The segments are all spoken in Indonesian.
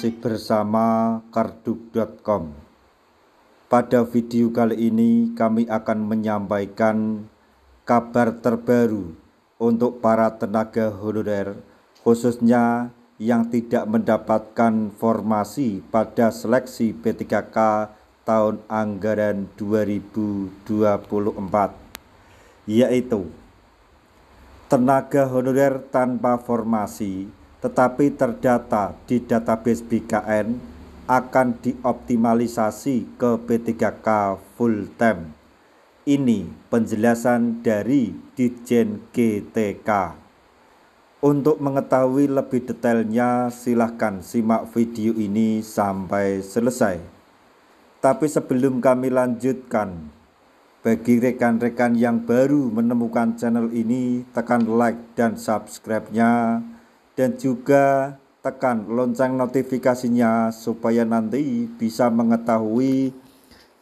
masih bersama karduk.com. Pada video kali ini kami akan menyampaikan kabar terbaru untuk para tenaga honorer, khususnya yang tidak mendapatkan formasi pada seleksi P3K tahun anggaran 2024, yaitu tenaga honorer tanpa formasi tetapi terdata di database BKN akan dioptimalisasi ke P3K full time. Ini penjelasan dari Ditjen GTK. Untuk mengetahui lebih detailnya, silahkan simak video ini sampai selesai. Tapi sebelum kami lanjutkan, bagi rekan-rekan yang baru menemukan channel ini, tekan like dan subscribe-nya, dan juga tekan lonceng notifikasinya supaya nanti bisa mengetahui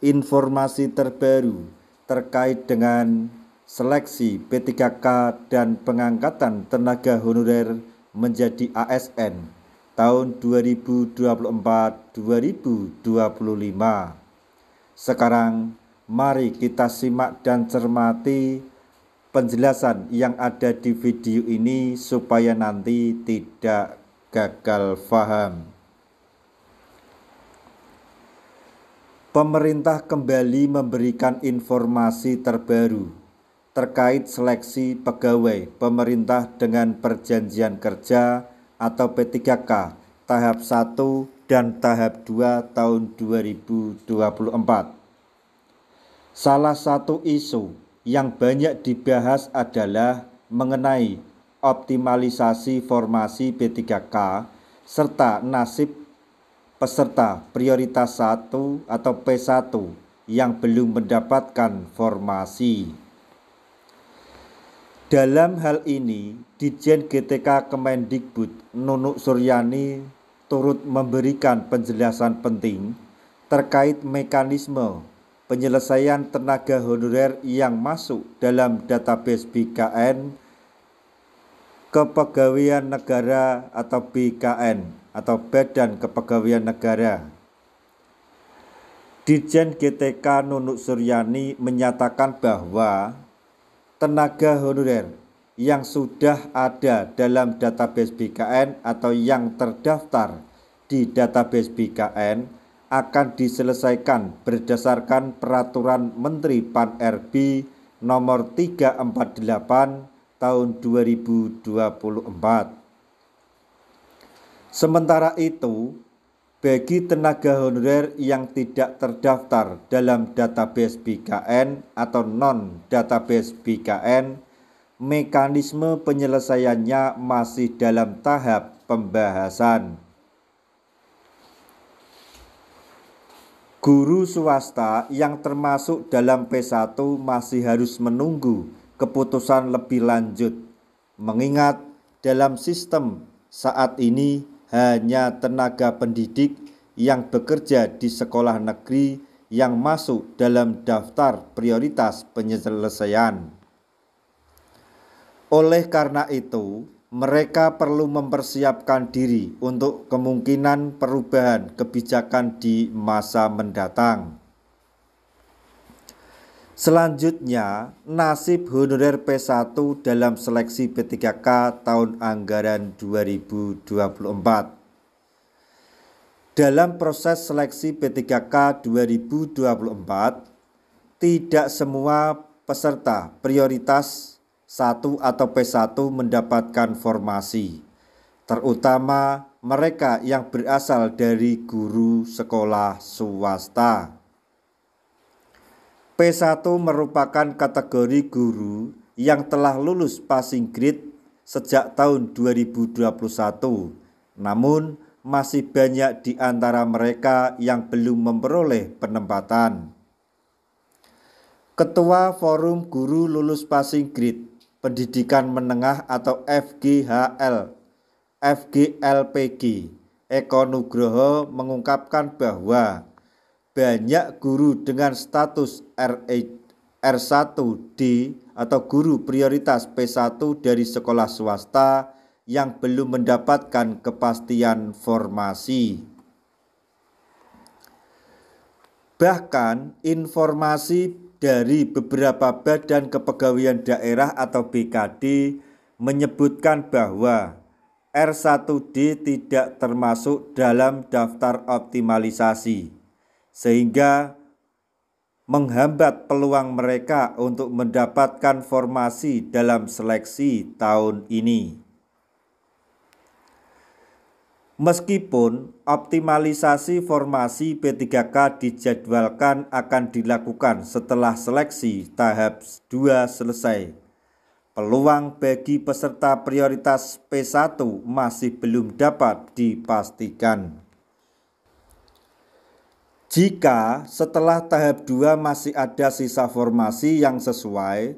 informasi terbaru terkait dengan seleksi P3K dan pengangkatan tenaga honorer menjadi ASN tahun 2024-2025. Sekarang mari kita simak dan cermati penjelasan yang ada di video ini supaya nanti tidak gagal paham. Pemerintah kembali memberikan informasi terbaru terkait seleksi pegawai pemerintah dengan perjanjian kerja atau P3K tahap 1 dan tahap 2 tahun 2024. Salah satu isu yang banyak dibahas adalah mengenai optimalisasi formasi P3K serta nasib peserta prioritas 1 atau P1 yang belum mendapatkan formasi. Dalam hal ini, Ditjen GTK Kemendikbud Nunuk Suryani turut memberikan penjelasan penting terkait mekanisme penyelesaian tenaga honorer yang masuk dalam database BKN Kepegawaian Negara atau BKN atau Badan Kepegawaian Negara. Ditjen GTK Nunuk Suryani menyatakan bahwa tenaga honorer yang sudah ada dalam database BKN atau yang terdaftar di database BKN akan diselesaikan berdasarkan Peraturan Menteri Pan-RB Nomor 348 Tahun 2024. Sementara itu, bagi tenaga honorer yang tidak terdaftar dalam database BKN atau non-database BKN, mekanisme penyelesaiannya masih dalam tahap pembahasan. Guru swasta yang termasuk dalam P1 masih harus menunggu keputusan lebih lanjut, mengingat dalam sistem saat ini hanya tenaga pendidik yang bekerja di sekolah negeri yang masuk dalam daftar prioritas penyelesaian. Oleh karena itu, mereka perlu mempersiapkan diri untuk kemungkinan perubahan kebijakan di masa mendatang. Selanjutnya, nasib honorer P1 dalam seleksi P3K tahun anggaran 2024. Dalam proses seleksi P3K 2024, tidak semua peserta prioritas 1 atau P1 mendapatkan formasi, terutama mereka yang berasal dari guru sekolah swasta. P1 merupakan kategori guru yang telah lulus passing grade sejak tahun 2021, namun masih banyak di antara mereka yang belum memperoleh penempatan. Ketua Forum Guru Lulus Passing Grade Pendidikan Menengah atau FGLPG Eko Nugroho mengungkapkan bahwa banyak guru dengan status R1D atau guru prioritas P1 dari sekolah swasta yang belum mendapatkan kepastian formasi. Bahkan informasi dari beberapa badan kepegawaian daerah atau BKD menyebutkan bahwa R1D tidak termasuk dalam daftar optimalisasi, sehingga menghambat peluang mereka untuk mendapatkan formasi dalam seleksi tahun ini. Meskipun optimalisasi formasi P3K dijadwalkan akan dilakukan setelah seleksi tahap 2 selesai, peluang bagi peserta prioritas P1 masih belum dapat dipastikan. Jika setelah tahap 2 masih ada sisa formasi yang sesuai,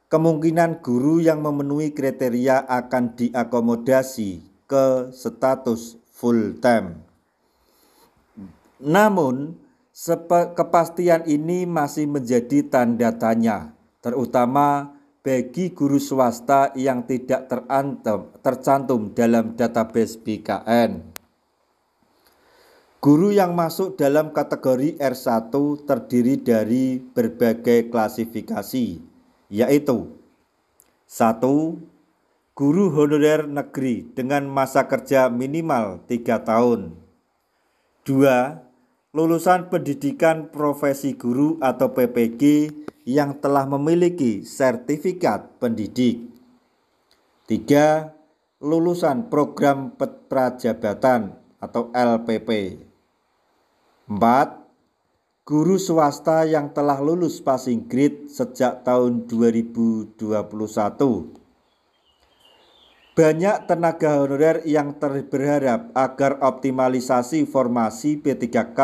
kemungkinan guru yang memenuhi kriteria akan diakomodasi ke status full time. Namun, kepastian ini masih menjadi tanda tanya, terutama bagi guru swasta yang tidak tercantum dalam database BKN. Guru yang masuk dalam kategori R1 terdiri dari berbagai klasifikasi, yaitu 1. Guru honorer negeri dengan masa kerja minimal 3 tahun. 2. Lulusan pendidikan profesi guru atau PPG yang telah memiliki sertifikat pendidik. 3. Lulusan program prajabatan atau LPP. 4. Guru swasta yang telah lulus passing grade sejak tahun 2021. Banyak tenaga honorer yang berharap agar optimalisasi formasi P3K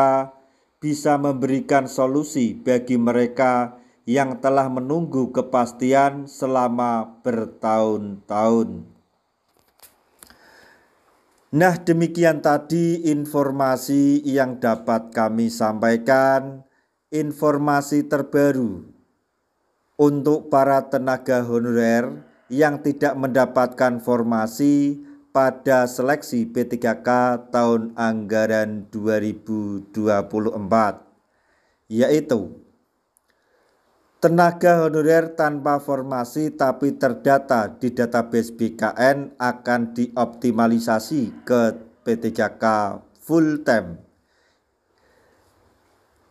bisa memberikan solusi bagi mereka yang telah menunggu kepastian selama bertahun-tahun. Nah, demikian tadi informasi yang dapat kami sampaikan, informasi terbaru untuk para tenaga honorer yang tidak mendapatkan formasi pada seleksi P3K tahun anggaran 2024, yaitu tenaga honorer tanpa formasi tapi terdata di database BKN akan dioptimalisasi ke P3K full time.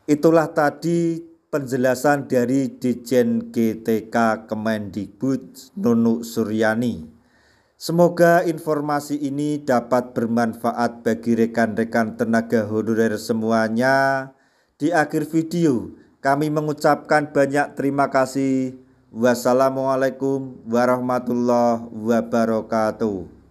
Itulah tadi penjelasan dari Ditjen GTK Kemendikbud Nunuk Suryani. Semoga informasi ini dapat bermanfaat bagi rekan-rekan tenaga honorer semuanya. Di akhir video, kami mengucapkan banyak terima kasih. Wassalamualaikum warahmatullahi wabarakatuh.